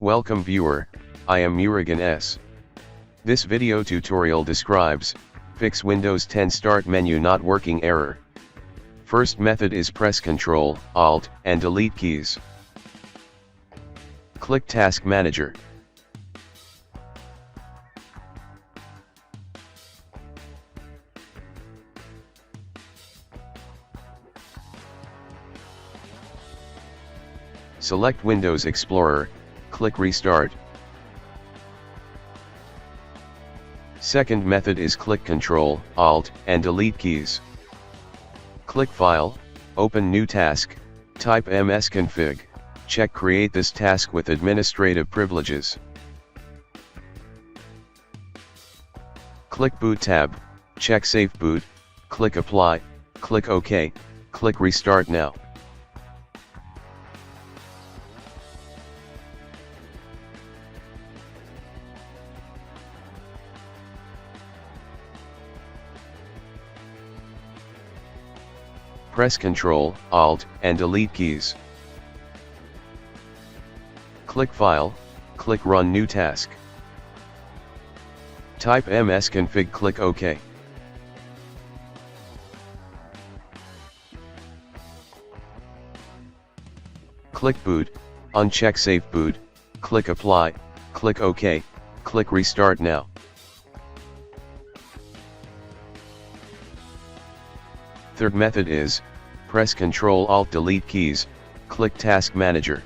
Welcome viewer, I am Murugan S. This video tutorial describes, fix Windows 10 Start menu not working error. First method is press Ctrl, Alt, and Delete keys. Click Task Manager. Select Windows Explorer, click Restart. Second method is click Ctrl, Alt, and Delete keys. Click File, open New Task, type msconfig, check Create this task with administrative privileges. Click Boot tab, check Safe Boot, click Apply, click OK, click Restart now. Press Ctrl, Alt, and Delete keys. Click File, click Run New Task. Type msconfig, click OK. Click Boot, uncheck Safe Boot, click Apply, click OK, click Restart now. Third method is, press Ctrl Alt Delete keys, click Task Manager.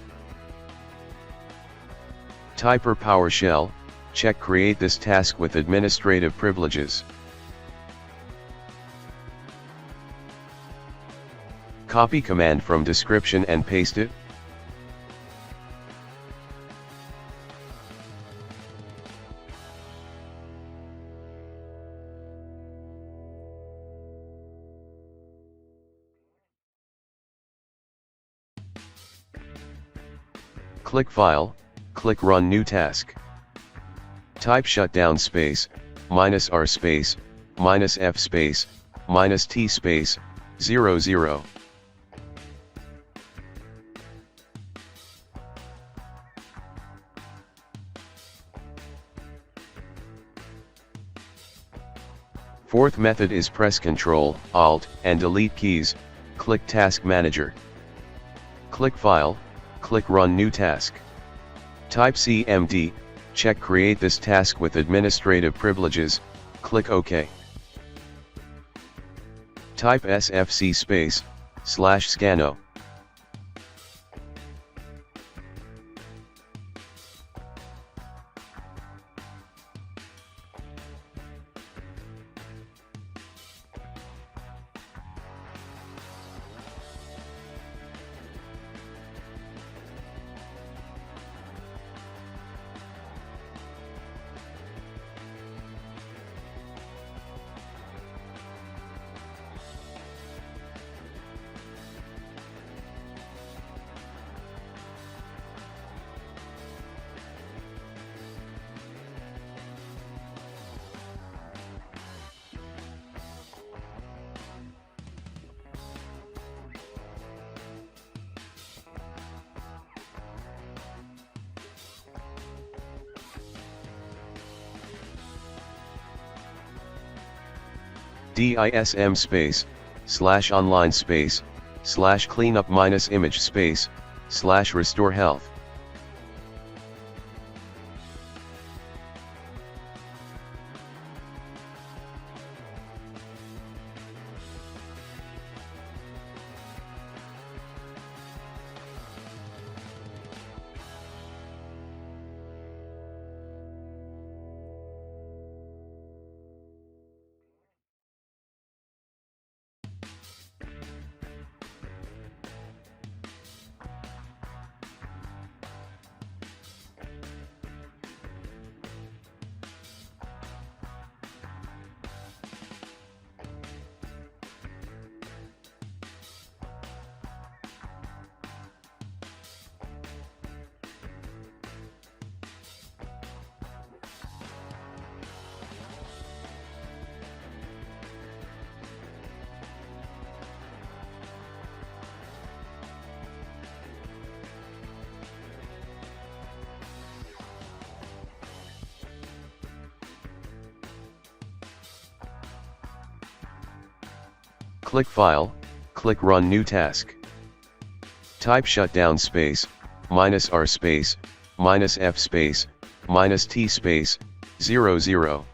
Type PowerShell, check Create this task with administrative privileges. Copy command from description and paste it. Click File, click Run New Task. Type shutdown space, -r space, -f space, -t space, 00. Fourth method is press Ctrl, Alt, and Delete keys, click Task Manager. Click File, click Run New Task. Type CMD, check Create this task with administrative privileges, click OK. Type sfc space, /scanno. dism space, /online space, /cleanup -image space, /restore health. Click File, click Run New Task. Type shutdown space, -R space, -F space, -T space, 00.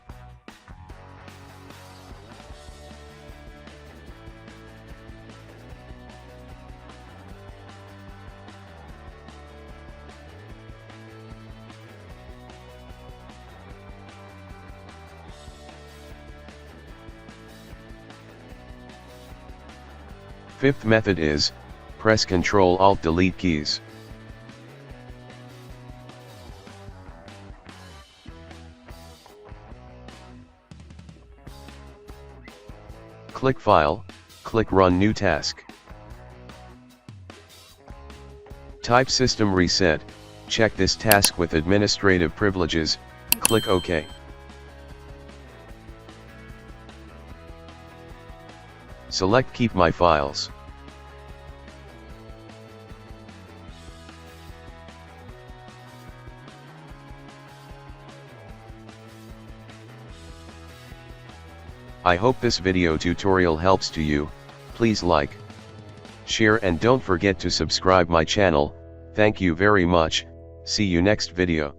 Fifth method is, press Ctrl-Alt-Delete keys. Click File, click Run New Task. Type System Reset, check this task with administrative privileges, click OK. Select Keep My Files. I hope this video tutorial helps to you. Please like, share and don't forget to subscribe my channel. Thank you very much. See you next video.